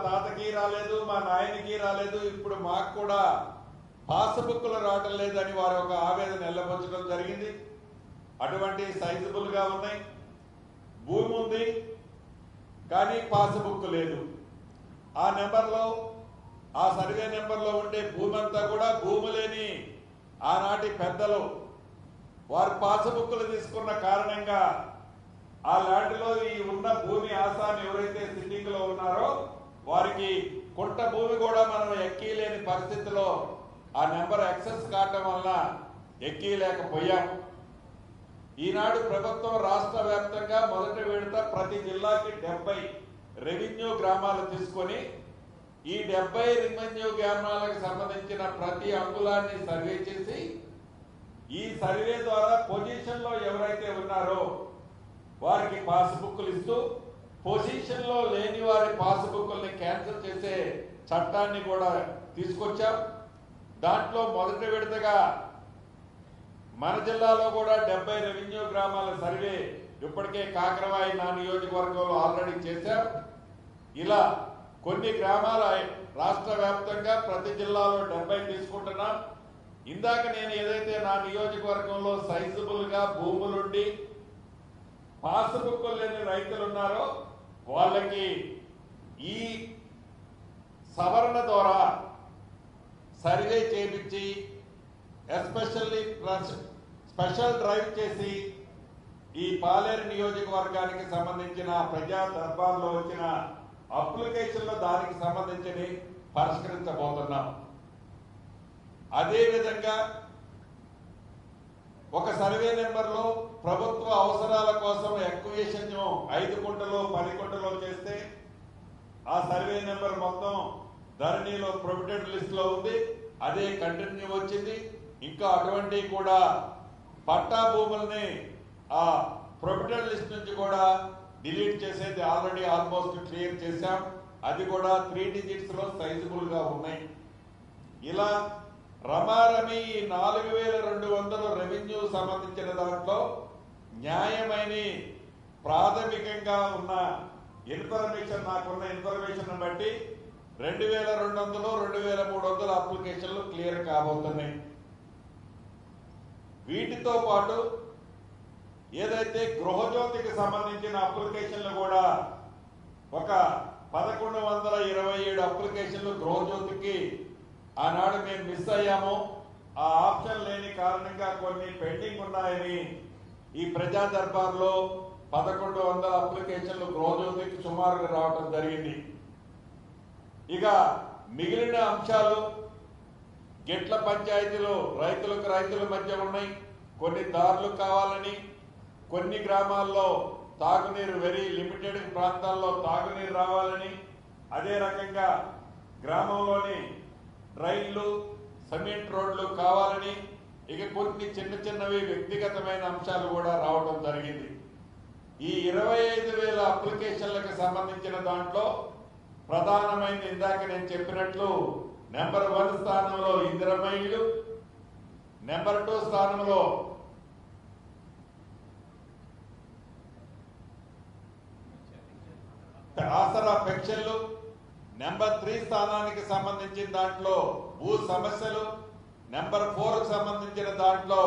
తాతకి రాలేదు, మా నాయనకి రాలేదు, ఇప్పుడు మాకు కూడా పాస్బుక్లు రావటం లేదని వారు ఒక ఆవేదన వెళ్ళబుచ్చడం జరిగింది. అటువంటి సైజబుల్గా ఉన్నాయి. భూమి ఉంది కానీ పాస్బుక్ లేదు. ఆ నెంబర్లో, ఆ సర్వే నెంబర్లో ఉండే భూమి అంతా కూడా భూమి లేని ఆనాటి పెద్దలు వారు పాస్బుక్లు తీసుకున్న కారణంగా ఆ ల్యాండ్లో ఈ ఉన్న భూమి ఆసాన్ని ఎవరైతే సిట్టింగ్ లో ఉన్నారో వారికి కొంట భూమి కూడా మనం ఎక్కలేని పరిస్థితిలో ఆ నెంబర్ యాక్సెస్ కావటం వల్ల ఎక్కలేకపోయాం. ఈనాడు ప్రభుత్వం రాష్ట్ర వ్యాప్తంగా మొదటి విడత ప్రతి జిల్లాకి 70 రెవెన్యూ గ్రామాలు తీసుకొని ఈ 70 రెవెన్యూ గ్రామాలకు సంబంధించిన ప్రతి అంగుళాన్ని సర్వే చేసి ఈ సర్వే ద్వారా పొజిషన్ లో ఎవరైతే ఉన్నారో వారికి పాస్బుక్లు ఇస్తూ పొజిషన్ లో లేని వారి పాస్బుక్ల్ని క్యాన్సిల్ చేసే చట్టాన్ని కూడా తీసుకొచ్చాం. దాంట్లో మొదటి విడతగా మన జిల్లాలో కూడా 70 రెవెన్యూ గ్రామాల సర్వే ఇప్పటికే కాకరవాయి నా నియోజకవర్గంలో ఆల్రెడీ చేశాం. ఇలా కొన్ని గ్రామాల రాష్ట్ర వ్యాప్తంగా ప్రతి జిల్లాలో 70 తీసుకుంటున్నాం. ఇందాక నేను ఏదైతే నా నియోజకవర్గంలో సైజబుల్ గా భూములుండి పాస్బుక్ లేని రైతులు ఉన్నారో వాళ్ళకి ఈ సవరణ ద్వారా సర్వే చేయించి ఎస్పెషల్లీ స్పెషల్ డ్రైవ్ చేసి ఈ పాలేరు నియోజకవర్గానికి సంబంధించిన ప్రజా దర్బార్లో వచ్చిన అప్లికేషన్లో దానికి సంబంధించి పరిష్కరించబోతున్నాం. అదేవిధంగా ఒక సర్వే నెంబర్లో ప్రభుత్వ అవసరాల కోసం ఎక్వియేషన్ 5 కుంటలో 10 కుంటలో చేస్తే ఆ సర్వే నెంబర్ మొత్తం ధరణిలో ప్రొవిడెంట్ లిస్ట్ లో ఉంది. అదే కంటిన్యూ వచ్చింది. ఇంకా అటువంటి కూడా పట్టా భూముల్ని ఆ ప్రొవిడెంట్ లిస్ట్ నుంచి కూడా డిలీట్ చేసేది ఆల్రెడీ ఆల్మోస్ట్ క్లియర్ చేశాం. అది కూడా 3 డిజిట్స్ లో సైజబుల్ గా ఉన్నాయి. ఇలా రమారమి 4200 రెవెన్యూ సంబంధించిన దాంట్లో న్యాయమైన ప్రాథమికంగా ఉన్న ఇన్ఫర్మేషన్, నాకున్న ఇన్ఫర్మేషన్ బట్టి 2200 2300 అప్లికేషన్లు క్లియర్ కాబోతున్నాయి. వీటితో పాటు ఏదైతే గృహజ్యోతికి సంబంధించిన అప్లికేషన్లు కూడా ఒక 1127 అప్లికేషన్లు గృహజ్యోతికి ఆనాడు మేము మిస్ అయ్యాము. ఆ ఆప్షన్ లేని కారణంగా కొన్ని పెండింగ్ ఉన్నాయని ఈ ప్రజా దర్బార్లో 1100 అప్లికేషన్లు గృహజ్యోతికి సుమారుగా రావడం జరిగింది. ఇక మిగిలిన అంశాలు గిట్ల పంచాయతీలు రైతుల మధ్య ఉన్నాయి. కొన్ని దారులు కావాలని, కొన్ని గ్రామాల్లో తాగునీరు వెరీ లిమిటెడ్ ప్రాంతాల్లో తాగునీరు రావాలని, అదే రకంగా గ్రామంలోని రైళ్లు సిమెంట్ రోడ్లు కావాలని, ఇక కొన్ని చిన్నవి వ్యక్తిగతమైన అంశాలు కూడా రావడం జరిగింది. ఈ 25,000 అప్లికేషన్లకు సంబంధించిన దాంట్లో ప్రధానమైన ఇందాక నేను చెప్పినట్లు నెంబర్ 1 స్థానంలో ఇందిరమ్మ ఇల్లు, నెంబర్ 2 స్థానంలో ఆసరా పెన్షన్లు, నెంబర్ 3 స్థానానికి సంబంధించిన దాంట్లో భూ సమస్యలు, నెంబర్ 4 కు సంబంధించిన దాంట్లో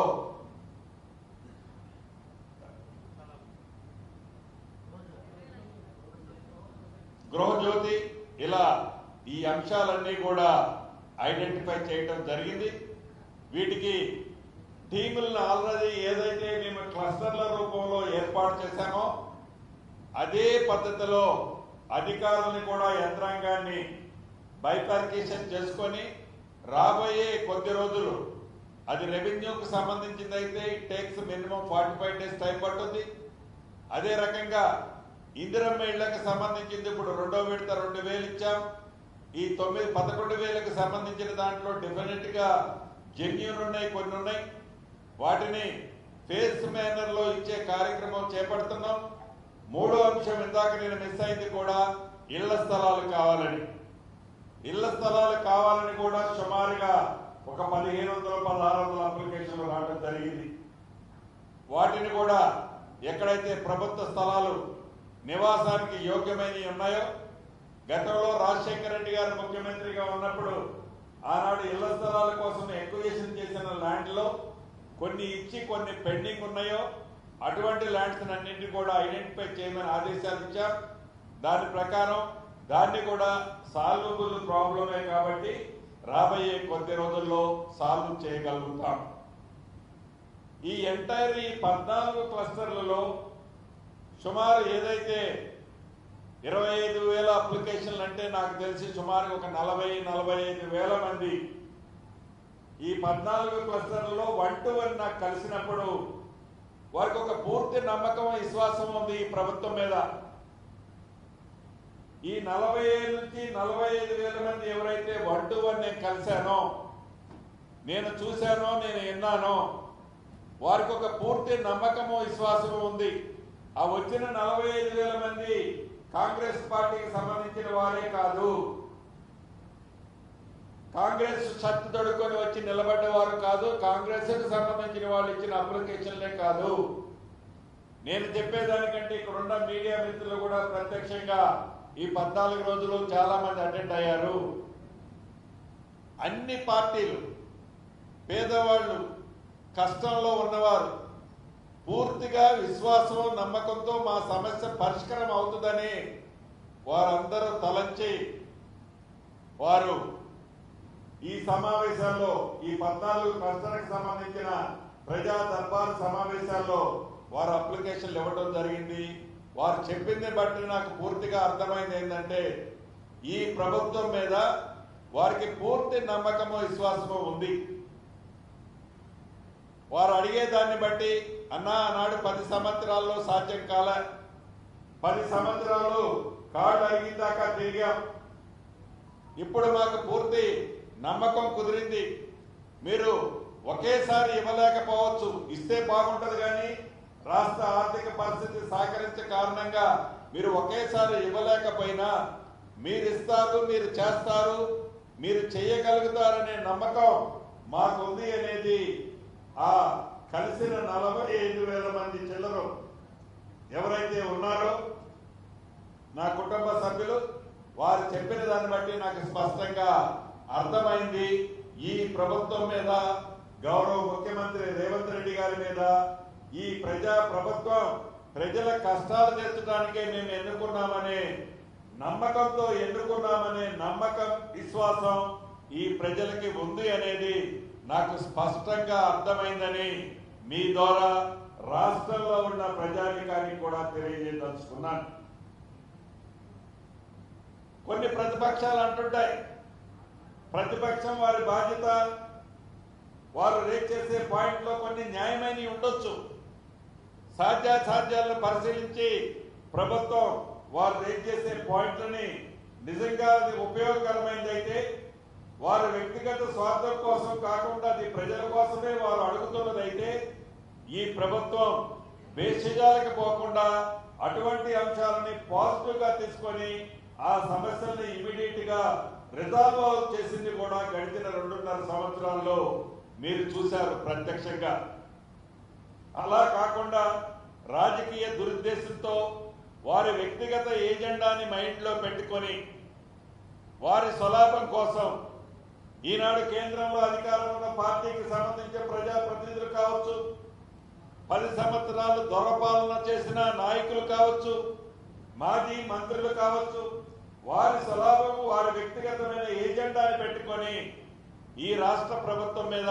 గృహజ్యోతి. ఇలా ఈ అంశాలన్నీ కూడా ఐడెంటిఫై చేయడం జరిగింది. వీటికి టీములను ఆల్రెడీ ఏదైతే మేము క్లస్టర్ల రూపంలో ఏర్పాటు చేశామో అదే పద్ధతిలో అధికారుల్ని కూడా యంత్రాంగాన్ని బైఫర్కేషన్ చేసుకొని రాబోయే కొద్ది రోజులు అది రెవెన్యూకి సంబంధించింది అయితే it takes minimum 45 days time పడుతుంది. అదే రకంగా ఇందిరమ్మ ఇళ్లకు సంబంధించింది ఇప్పుడు 2వ విడత 2000 ఇచ్చాం. ఈ 11,000కు సంబంధించిన దాంట్లో డెఫినెట్ గా జెన్యూన్ ఉన్నాయి, కొన్ని ఉన్నాయి. వాటిని ఫేస్ మేనర్ లో ఇచ్చే కార్యక్రమం చేపడుతున్నాం. 3వ అంశం ఇందాక నేను మిస్ అయింది కూడా ఇళ్ల స్థలాలు కావాలని. ఇళ్ల స్థలాలు కావాలని కూడా సుమారుగా ఒక 1500-1600 అప్లికేషన్లు రావడం జరిగింది. వాటిని కూడా ఎక్కడైతే ప్రభుత్వ స్థలాలు నివాసానికి యోగ్యమైనవి ఉన్నాయో గతంలో రాజశేఖర రెడ్డి గారు ముఖ్యమంత్రిగా ఉన్నప్పుడు ఆనాడు ఇళ్ల స్థలాల కోసం ఎక్విజిషన్ చేసిన ల్యాండ్లో కొన్ని ఇచ్చి కొన్ని పెండింగ్ ఉన్నాయో అటువంటి ల్యాండ్స్ అన్నింటినీ కూడా ఐడెంటిఫై చేయమని ఆదేశాలు ఇచ్చాం. దాని ప్రకారం దాన్ని కూడా సాల్వబుల్ ప్రాబ్లమే కాబట్టి రాబోయే కొద్ది రోజుల్లో సాల్వ్ చేయగలుగుతాం. ఈ ఎంటైర్ ఈ 14 క్లస్టర్లలో సుమారు ఏదైతే 25,000 అప్లికేషన్లు అంటే నాకు తెలిసి సుమారు ఒక 40-45,000 మంది ఈ 14 క్లస్టర్లలో 1 to 1 నాకు కలిసినప్పుడు వారికి ఒక పూర్తి నమ్మకం విశ్వాసం ఉంది ఈ ప్రభుత్వం మీద. ఈ 40,000 నుంచి 45,000 మంది ఎవరైతే 1 to 1 నేను కలిశానో, నేను చూశానో, నేను విన్నానో వారికి ఒక పూర్తి నమ్మకము విశ్వాసము ఉంది. ఆ వచ్చిన 45,000 మంది కాంగ్రెస్ పార్టీకి సంబంధించిన వారే కాదు, కాంగ్రెస్ షర్ట్ తొడుక్కొని వచ్చి నిలబడ్డవారు కాదు, కాంగ్రెస్ కు సంబంధించిన వాళ్ళు ఇచ్చిన అప్లికేషన్లే కాదు. నేను చెప్పేదానికంటే ఇక్కడున్న మీడియా మిత్రులు కూడా ప్రత్యక్షంగా ఈ 14 రోజులు చాలా మంది అటెండ్ అయ్యారు. అన్ని పార్టీలు, పేదవాళ్ళు, కష్టంలో ఉన్నవారు పూర్తిగా విశ్వాసం నమ్మకంతో మా సమస్య పరిష్కారం అవుతుందని వారందరూ తలంచి వారు ఈ సమావేశాల్లో ఈ 14 క్లస్టర్కి సంబంధించిన ప్రజా దర్బార్ సమావేశాల్లో వారు అప్లికేషన్లు ఇవ్వడం జరిగింది. వారు చెప్పింది బట్టి నాకు పూర్తిగా అర్థమైంది ఏంటంటే ఈ ప్రభుత్వం మీద వారికి పూర్తి నమ్మకము విశ్వాసము ఉంది. వారు అడిగే దాన్ని బట్టి అన్నా ఆనాడు 10 సంవత్సరాల్లో సాధ్యం కాలే, 10 సంవత్సరాలు కార్డు అడిగిందాకా తిరిగాం, ఇప్పుడు మాకు పూర్తి నమ్మకం కుదిరింది. మీరు ఒకేసారి ఇవ్వలేకపోవచ్చు, ఇస్తే బాగుంటుంది కానీ రాష్ట్ర ఆర్థిక పరిస్థితి సహకరించే కారణంగా మీరు ఒకేసారి ఇవ్వలేకపోయినా మీరు ఇస్తారు, మీరు చేస్తారు, మీరు చేయగలుగుతారనే నమ్మకం మాకుంది అనేది ఆ కలిసిన 45,000 మంది చిల్లరు ఎవరైతే ఉన్నారో నా కుటుంబ సభ్యులు వారు చెప్పిన దాన్ని బట్టి నాకు స్పష్టంగా అర్థమైంది. ఈ ప్రభుత్వం మీద, గౌరవ ముఖ్యమంత్రి రేవంత్ రెడ్డి గారి మీద, ఈ ప్రజా ప్రభుత్వం ప్రజల కష్టాలు తీర్చడానికే మేము ఎన్నుకున్నామనే నమ్మకంతో ఎన్నుకున్నామనే నమ్మకం, విశ్వాసం ఈ ప్రజలకి ఉంది అనేది నాకు స్పష్టంగా అర్థమైందని మీ ద్వారా రాష్ట్రంలో ఉన్న ప్రజానికానికి కూడా తెలియజేయదలుచుకున్నాను. కొన్ని ప్రతిపక్షాలు అంటుంటాయి, ప్రతిపక్షం వారి బాధ్యత, వారు రేట్ చేసే పాయింట్లో కొన్ని న్యాయమైనవి ఉండొచ్చు. సాధ్యాసాధ్యాలను పరిశీలించి ప్రభుత్వం వారు రేట్ చేసే పాయింట్లని నిజంగా అది ఉపయోగకరమైనదైతే, వారి వ్యక్తిగత స్వార్థం కోసం కాకుండా అది ప్రజల కోసమే వారు అడుగుతున్నదైతే ఈ ప్రభుత్వం భేషజాలకు పోకుండా అటువంటి అంశాలని పాజిటివ్ గా తీసుకొని ఆ సమస్యల్ని ఇమీడియట్ గా రిజాల్వ్ చేసింది కూడా గడిచిన 2.5 సంవత్సరాల్లో మీరు చూశారు ప్రత్యక్షంగా. అలా కాకుండా రాజకీయ దురుద్దేశంతో వారి వ్యక్తిగత ఏజెండాని మైండ్లో పెట్టుకొని వారి స్వలాభం కోసం ఈనాడు కేంద్రంలో అధికారం ఉన్న పార్టీకి సంబంధించిన ప్రజాప్రతినిధులు కావచ్చు, 10 సంవత్సరాలు దొరపాలన చేసిన నాయకులు కావచ్చు, మాజీ మంత్రులు కావచ్చు, వారి స్వలాభం, వారి వ్యక్తిగతమైన ఏజెండాని పెట్టుకొని ఈ రాష్ట్ర ప్రభుత్వం మీద